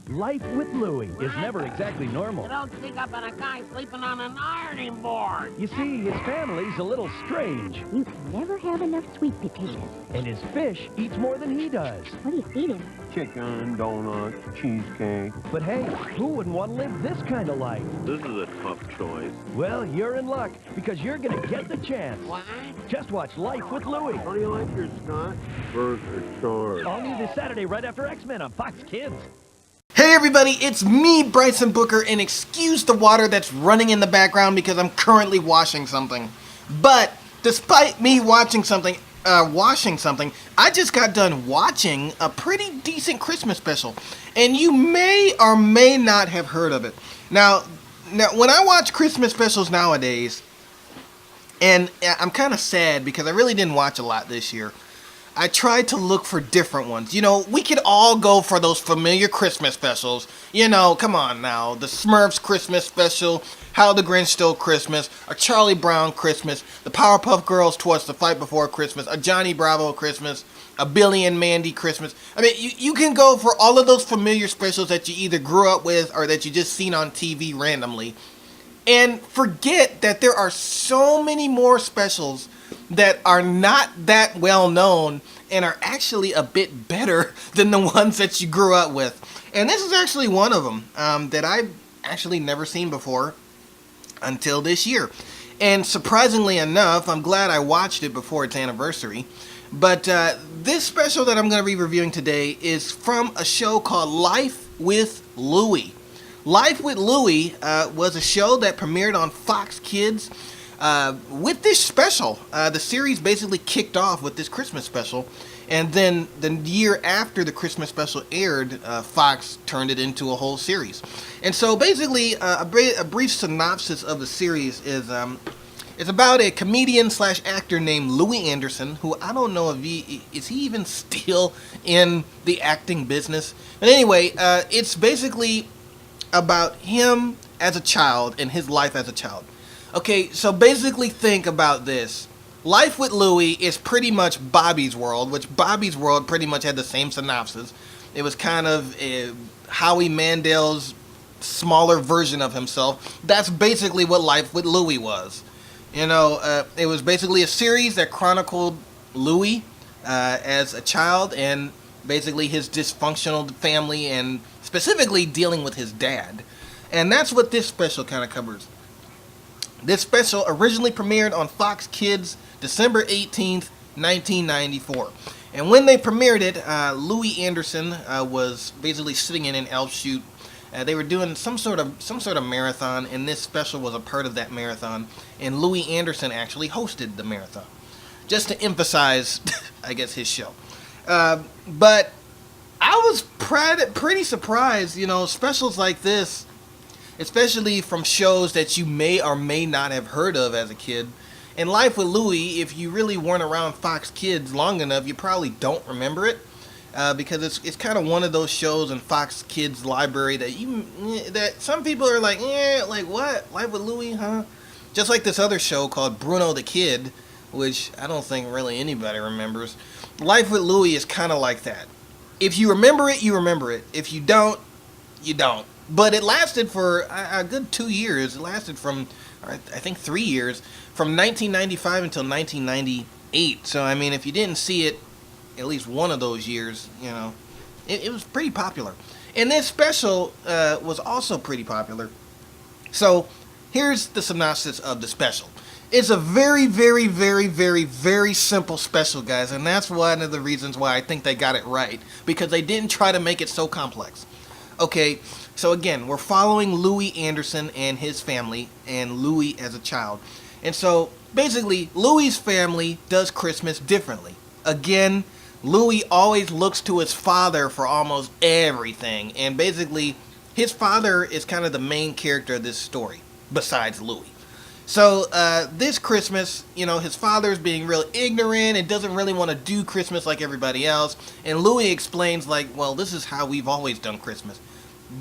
Life with Louie is never exactly You normal. don't stick up at a guy sleeping on an ironing board. You see, his family's a little strange, You can never have enough sweet potatoes. and his fish eats more than he does. What do you feed him? Chicken, donuts, cheesecake. But hey, who wouldn't want to live this kind of life? This is a tough choice. Well, you're in luck, because you're going to get the chance. What? Just watch Life with Louie. How do you like your scotch? Burger, short. All new this Saturday right after X-Men on Fox Kids. Hey everybody, it's me, Bryson Booker, and excuse the water that's running in the background because I'm currently washing something. But despite me washing something, I just got done watching a pretty decent Christmas special, and you may or may not have heard of it. Now when I watch Christmas specials nowadays, and I'm kind of sad because I really didn't watch a lot this year, I tried to look for different ones. You know, we could all go for those familiar Christmas specials. You know, come on now. The Smurfs Christmas special, How the Grinch Stole Christmas, a Charlie Brown Christmas, the Powerpuff Girls Twas the Fight Before Christmas, a Johnny Bravo Christmas, a Billy and Mandy Christmas. I mean, you can go for all of those familiar specials that you either grew up with or that you just seen on TV randomly. And forget that there are so many more specials that are not that well known and are actually a bit better than the ones that you grew up with. And this is actually one of them that I've actually never seen before until this year. And surprisingly enough, I'm glad I watched it before its anniversary. But this special that I'm going to be reviewing today is from a show called Life with Louie. Life with Louie was a show that premiered on Fox Kids with this special. The series basically kicked off with this Christmas special, and then the year after the Christmas special aired, Fox turned it into a whole series. And so basically, a brief synopsis of the series is it's about a comedian slash actor named Louie Anderson, who I don't know if is he even still in the acting business. But anyway, it's basically about him as a child and his life as a child. Okay, so basically think about this. Life with Louie is pretty much Bobby's World, which Bobby's World pretty much had the same synopsis. It was kind of Howie Mandel's smaller version of himself. That's basically what Life with Louie was. You know, it was basically a series that chronicled Louie as a child and basically his dysfunctional family and specifically dealing with his dad. And that's what this special kind of covers. This special originally premiered on Fox Kids December 18th, 1994. And when they premiered it, Louie Anderson was basically sitting in an elf chute. They were doing some sort of marathon, and this special was a part of that marathon. And Louie Anderson actually hosted the marathon, just to emphasize, I guess, his show. But I was pretty surprised, you know, specials like this, especially from shows that you may or may not have heard of as a kid. And Life with Louie, if you really weren't around Fox Kids long enough, you probably don't remember it, because it's kind of one of those shows in Fox Kids library that some people are like, like what? Life with Louie, huh? Just like this other show called Bruno the Kid, which I don't think really anybody remembers. Life with Louie is kind of like that. If you remember it, you remember it. If you don't, you don't. But it lasted for a good 2 years. It lasted from, I think, 3 years, from 1995 until 1998. So, I mean, if you didn't see it at least one of those years, you know, it was pretty popular. And this special was also pretty popular. So, here's the synopsis of the special. It's a very, very, very, very, very simple special, guys, and that's one of the reasons why I think they got it right, because they didn't try to make it so complex. Okay, so again, we're following Louie Anderson and his family, and Louie as a child. And so, basically, Louie's family does Christmas differently. Again, Louie always looks to his father for almost everything, and basically, his father is kind of the main character of this story, besides Louie. So, this Christmas, you know, his father's being real ignorant and doesn't really want to do Christmas like everybody else. And Louie explains, like, well, this is how we've always done Christmas.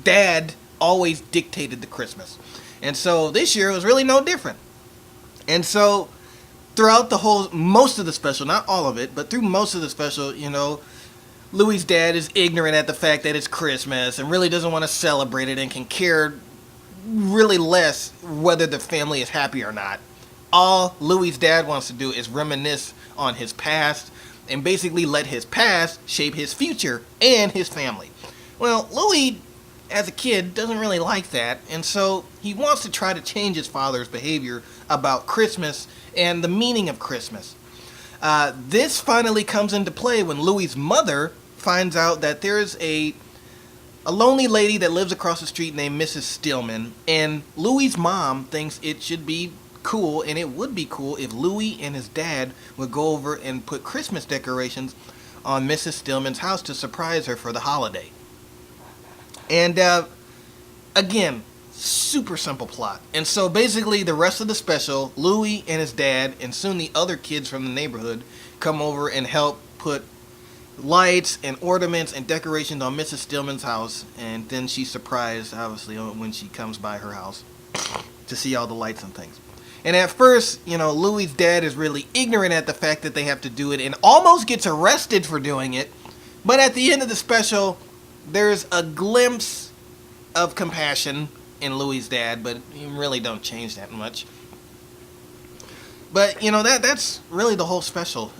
Dad always dictated the Christmas. And so, this year, it was really no different. And so, throughout most of the special, not all of it, but through most of the special, you know, Louie's dad is ignorant at the fact that it's Christmas and really doesn't want to celebrate it and can care really less whether the family is happy or not. All Louie's dad wants to do is reminisce on his past and basically let his past shape his future and his family. Well, Louie, as a kid, doesn't really like that, and so he wants to try to change his father's behavior about Christmas and the meaning of Christmas. This finally comes into play when Louie's mother finds out that there's a lonely lady that lives across the street named Mrs. Stillman, and Louie's mom thinks it should be cool, and it would be cool if Louie and his dad would go over and put Christmas decorations on Mrs. Stillman's house to surprise her for the holiday. And again, super simple plot. And so basically the rest of the special, Louie and his dad and soon the other kids from the neighborhood come over and help put lights and ornaments and decorations on Mrs. Stillman's house, and then she's surprised obviously when she comes by her house to see all the lights and things. And at first, Louie's dad is really ignorant at the fact that they have to do it and almost gets arrested for doing it. But at the end of the special, there's a glimpse of compassion in Louie's dad, but you really don't change that much. But, that's really the whole special.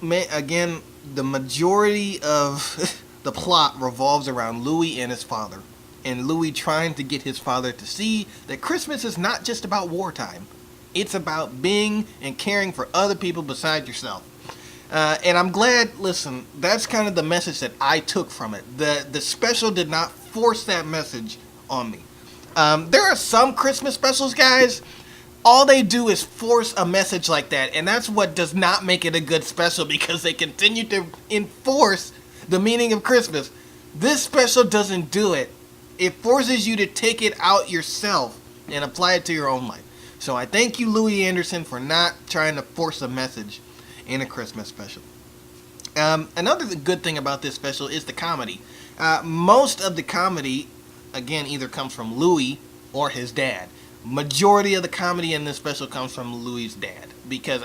Again, the majority of the plot revolves around Louie and his father. And Louie trying to get his father to see that Christmas is not just about wartime. It's about being and caring for other people besides yourself. And I'm glad, listen, that's kind of the message that I took from it. The special did not force that message on me. There are some Christmas specials, guys, all they do is force a message like that. And that's what does not make it a good special, because they continue to enforce the meaning of Christmas. This special doesn't do it. It forces you to take it out yourself and apply it to your own life. So I thank you, Louie Anderson, for not trying to force a message in a Christmas special. Another good thing about this special is the comedy. Most of the comedy, again, either comes from Louie or his dad. Majority of the comedy in this special comes from Louie's dad. Because,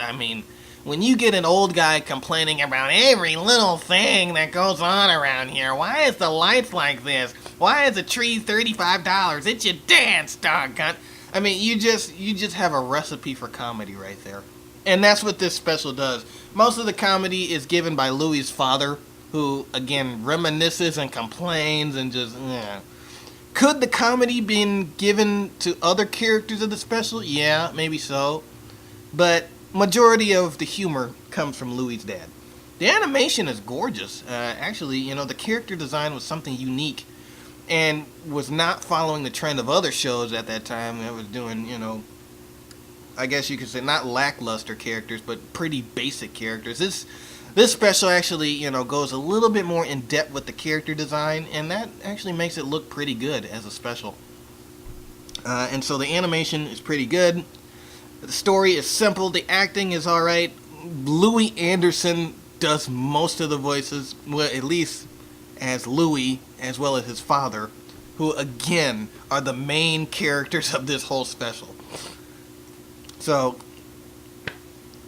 when you get an old guy complaining about every little thing that goes on around here, why is the lights like this? Why is the tree $35? It's your dad's, doggone. You just have a recipe for comedy right there. And that's what this special does. Most of the comedy is given by Louie's father, who, again, reminisces and complains and just, Could the comedy been given to other characters of the special? Yeah, maybe so. But majority of the humor comes from Louie's dad. The animation is gorgeous. Actually, the character design was something unique and was not following the trend of other shows at that time that was doing, I guess you could say not lackluster characters, but pretty basic characters. This special actually, goes a little bit more in depth with the character design, and that actually makes it look pretty good as a special. And so the animation is pretty good. The story is simple. The acting is alright. Louie Anderson does most of the voices, well, at least as Louie, as well as his father, who again are the main characters of this whole special. So,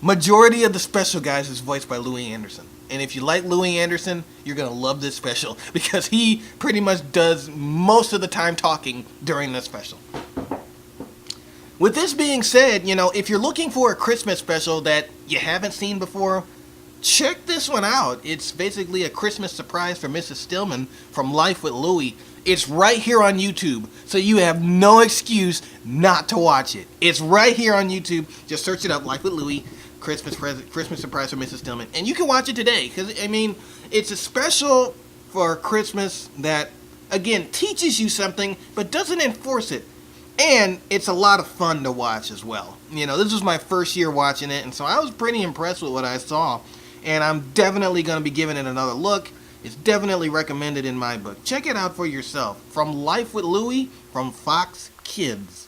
majority of the special, guys, is voiced by Louie Anderson. And if you like Louie Anderson, you're going to love this special, because he pretty much does most of the time talking during this special. With this being said, if you're looking for a Christmas special that you haven't seen before, check this one out. It's basically a Christmas surprise for Mrs. Stillman from Life with Louie. It's right here on YouTube, so you have no excuse not to watch it. It's right here on YouTube. Just search it up, Life with Louie, Christmas surprise for Mrs. Stillman, and you can watch it today, because, it's a special for Christmas that, again, teaches you something, but doesn't enforce it. And it's a lot of fun to watch as well. This was my first year watching it, and so I was pretty impressed with what I saw. And I'm definitely going to be giving it another look. It's definitely recommended in my book. Check it out for yourself. From Life with Louie, from Fox Kids.